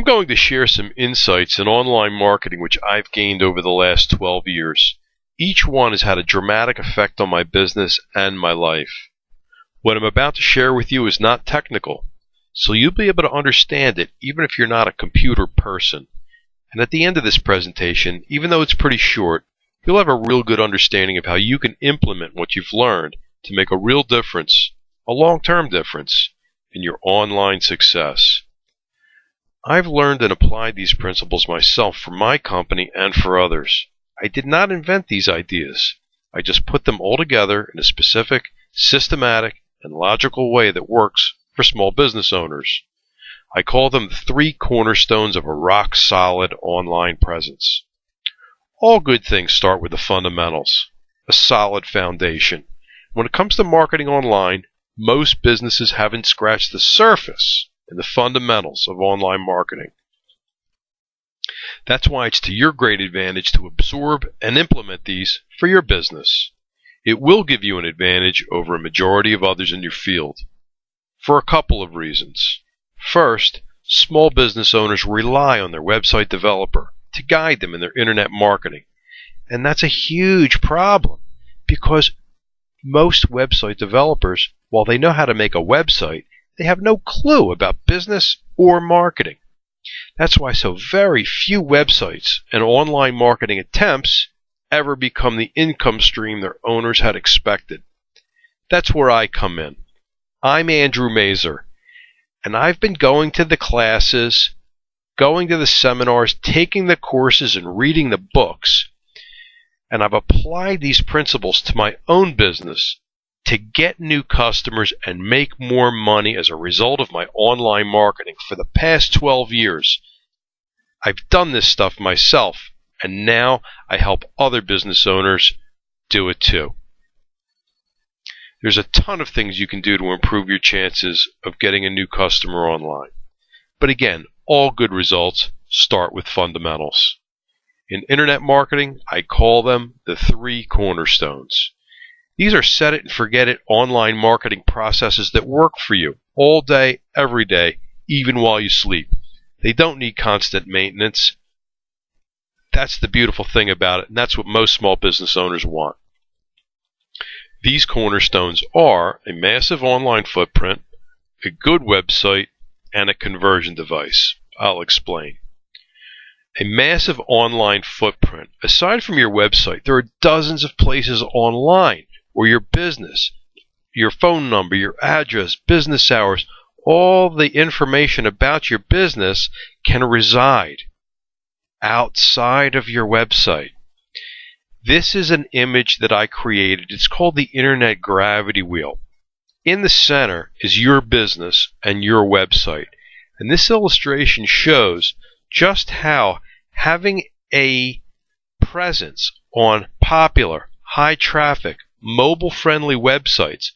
going to share some insights in online marketing which I've gained over the last 12 years. Each one has had a dramatic effect on my business and my life. What I'm about to share with you is not technical, so you'll be able to understand it even if you're not a computer person. And at the end of this presentation, even though it's pretty short, you'll have a real good understanding of how you can implement what you've learned to make a real difference, a long-term difference, in your online success. I've learned and applied these principles myself for my company and for others. I did not invent these ideas. I just put them all together in a specific, systematic, and logical way that works for small business owners. I call them the 3 cornerstones of a rock-solid online presence. All good things start with the fundamentals, a solid foundation. When it comes to marketing online, most businesses haven't scratched the surface in the fundamentals of online marketing. That's why it's to your great advantage to absorb and implement these for your business. It will give you an advantage over a majority of others in your field, for a couple of reasons. First, small business owners rely on their website developer to guide them in their internet marketing. And that's a huge problem because most website developers, while they know how to make a website, they have no clue about business or marketing. That's why so very few websites and online marketing attempts ever become the income stream their owners had expected. That's where I come in. I'm Andrew Mazer, and I've been going to the classes, going to the seminars, taking the courses, and reading the books, and I've applied these principles to my own business to get new customers and make more money as a result of my online marketing for the past 12 years. I've done this stuff myself, and now I help other business owners do it too. There's a ton of things you can do to improve your chances of getting a new customer online. But again, all good results start with fundamentals. In internet marketing, I call them the 3 cornerstones. These are set it and forget it online marketing processes that work for you all day, every day, even while you sleep. They don't need constant maintenance. That's the beautiful thing about it, and that's what most small business owners want. These cornerstones are a massive online footprint, a good website, and a conversion device. I'll explain. A massive online footprint. Aside from your website, there are dozens of places online where your business, your phone number, your address, business hours, all the information about your business can reside outside of your website. This is an image that I created. It's called the Internet Gravity Wheel. In the center is your business and your website. And this illustration shows just how having a presence on popular, high-traffic, mobile-friendly websites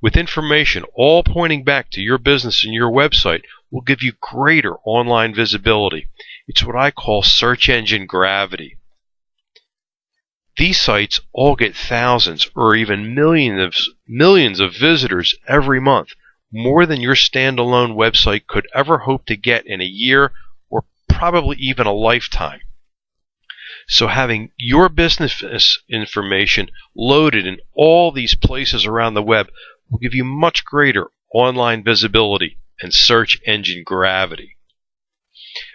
with information all pointing back to your business and your website will give you greater online visibility. It's what I call search engine gravity. These sites all get thousands or even millions of visitors every month, more than your standalone website could ever hope to get in a year or probably even a lifetime. So having your business information loaded in all these places around the web will give you much greater online visibility and search engine gravity.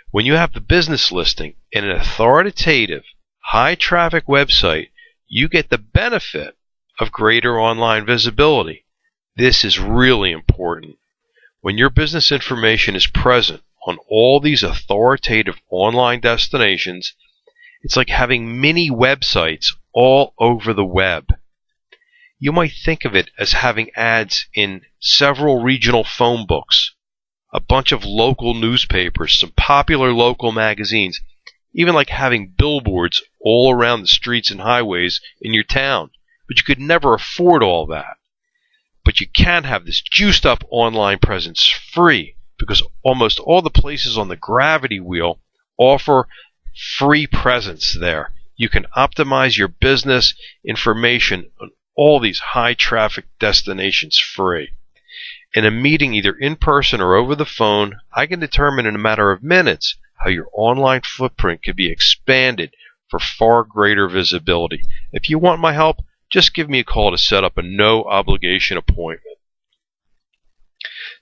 When you have the business listing in an authoritative, high-traffic website, you get the benefit of greater online visibility. This is really important. When your business information is present on all these authoritative online destinations, it's like having mini websites all over the web. You might think of it as having ads in several regional phone books, a bunch of local newspapers, some popular local magazines, even like having billboards all around the streets and highways in your town. But you could never afford all that. But you can have this juiced up online presence free because almost all the places on the gravity wheel offer free presence there. You can optimize your business information on all these high traffic destinations free. In a meeting either in person or over the phone, I can determine in a matter of minutes how your online footprint could be expanded for far greater visibility. If you want my help, just give me a call to set up a no-obligation appointment.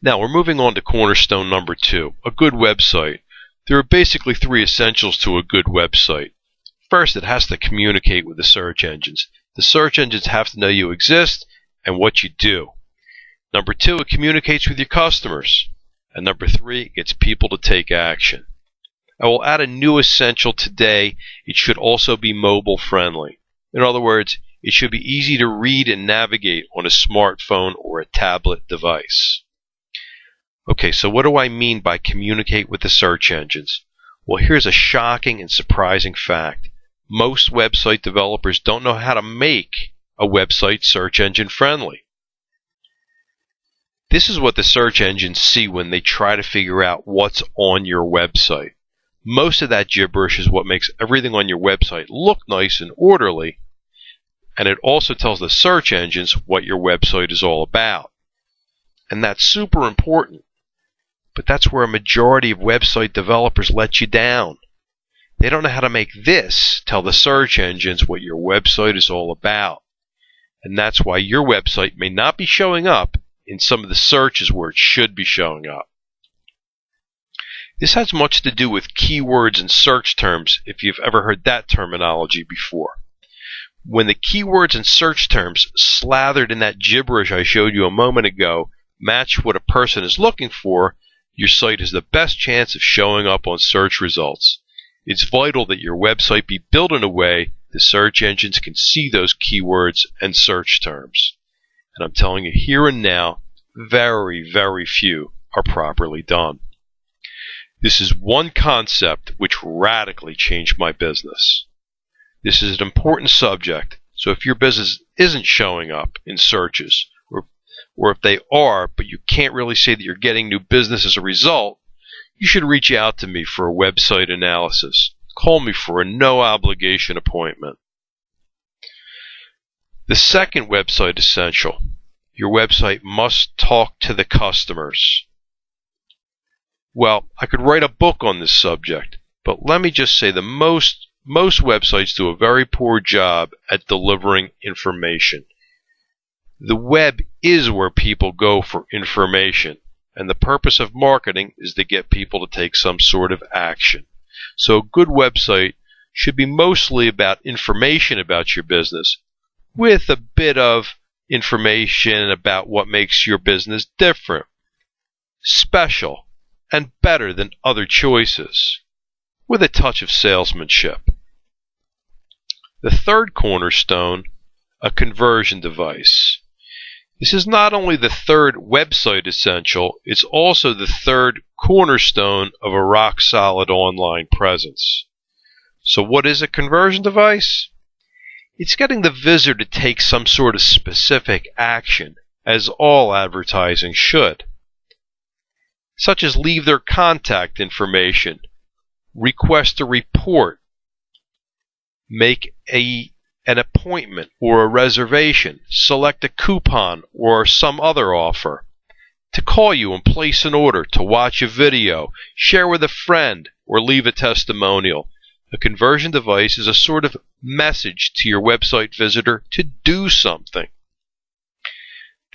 Now we're moving on to cornerstone number 2, a good website. There are basically 3 essentials to a good website. First, it has to communicate with the search engines. The search engines have to know you exist and what you do. Number 2, it communicates with your customers. And number 3, it gets people to take action. I will add a new essential today. It should also be mobile friendly. In other words, it should be easy to read and navigate on a smartphone or a tablet device. Okay, so what do I mean by communicate with the search engines? Well, here's a shocking and surprising fact. Most website developers don't know how to make a website search engine friendly. This is what the search engines see when they try to figure out what's on your website. Most of that gibberish is what makes everything on your website look nice and orderly, and it also tells the search engines what your website is all about. And that's super important, but that's where a majority of website developers let you down. They don't know how to make this tell the search engines what your website is all about. And that's why your website may not be showing up in some of the searches where it should be showing up. This has much to do with keywords and search terms, if you've ever heard that terminology before. When the keywords and search terms slathered in that gibberish I showed you a moment ago match what a person is looking for, your site has the best chance of showing up on search results. It's vital that your website be built in a way the search engines can see those keywords and search terms. And I'm telling you here and now, very, very few are properly done. This is one concept which radically changed my business. This is an important subject, so if your business isn't showing up in searches, or if they are, but you can't really say that you're getting new business as a result, you should reach out to me for a website analysis. Call me for a no-obligation appointment. The second website essential, your website must talk to the customers. Well, I could write a book on this subject, but let me just say most websites do a very poor job at delivering information. The web is where people go for information, and the purpose of marketing is to get people to take some sort of action. So a good website should be mostly about information about your business, with a bit of information about what makes your business different, special, and better than other choices, with a touch of salesmanship. The third cornerstone, a conversion device. This is not only the third website essential, it's also the third cornerstone of a rock-solid online presence. So what is a conversion device? It's getting the visitor to take some sort of specific action, as all advertising should, such as leave their contact information, request a report, make an appointment or a reservation, select a coupon or some other offer, to call you and place an order, to watch a video, share with a friend, or leave a testimonial. A conversion device is a sort of message to your website visitor to do something.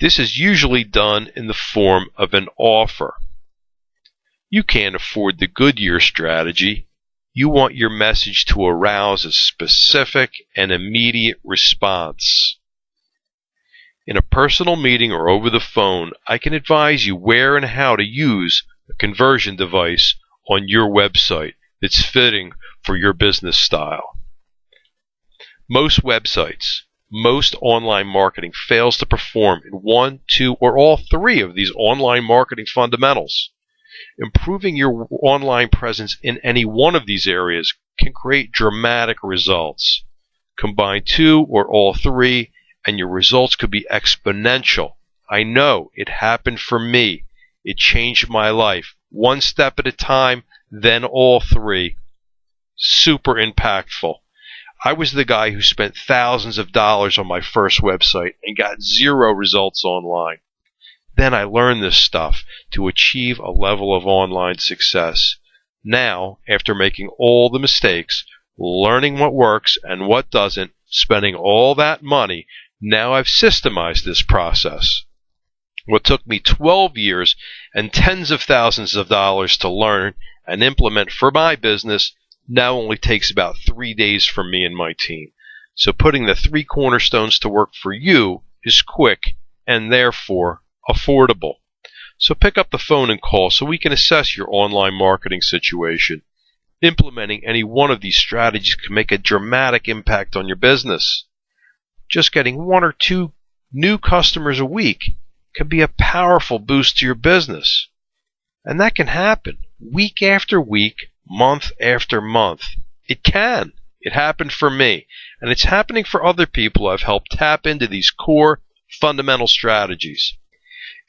This is usually done in the form of an offer. You can't afford the Goodyear strategy. You want your message to arouse a specific and immediate response. In a personal meeting or over the phone, I can advise you where and how to use a conversion device on your website that's fitting for your business style. Most websites, most online marketing fails to perform in 1, 2, or all 3 of these online marketing fundamentals. Improving your online presence in any one of these areas can create dramatic results. Combine 2 or all 3, and your results could be exponential. I know it happened for me. It changed my life. One step at a time, then all 3. Super impactful. I was the guy who spent thousands of dollars on my first website and got 0 results online. Then I learned this stuff to achieve a level of online success. Now, after making all the mistakes, learning what works and what doesn't, spending all that money, now I've systemized this process. What took me 12 years and tens of thousands of dollars to learn and implement for my business now only takes about 3 days for me and my team. So putting the 3 cornerstones to work for you is quick and therefore affordable. So pick up the phone and call so we can assess your online marketing situation. Implementing any one of these strategies can make a dramatic impact on your business. Just getting 1 or 2 new customers a week can be a powerful boost to your business. And that can happen week after week, month after month. It can. It happened for me. And it's happening for other people I've helped tap into these core fundamental strategies.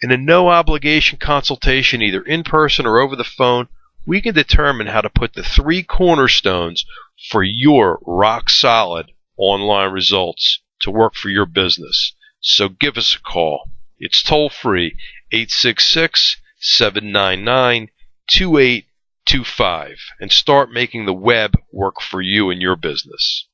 In a no-obligation consultation, either in person or over the phone, we can determine how to put the 3 cornerstones for your rock-solid online results to work for your business. So give us a call. It's toll-free, 866-799-2825, and start making the web work for you and your business.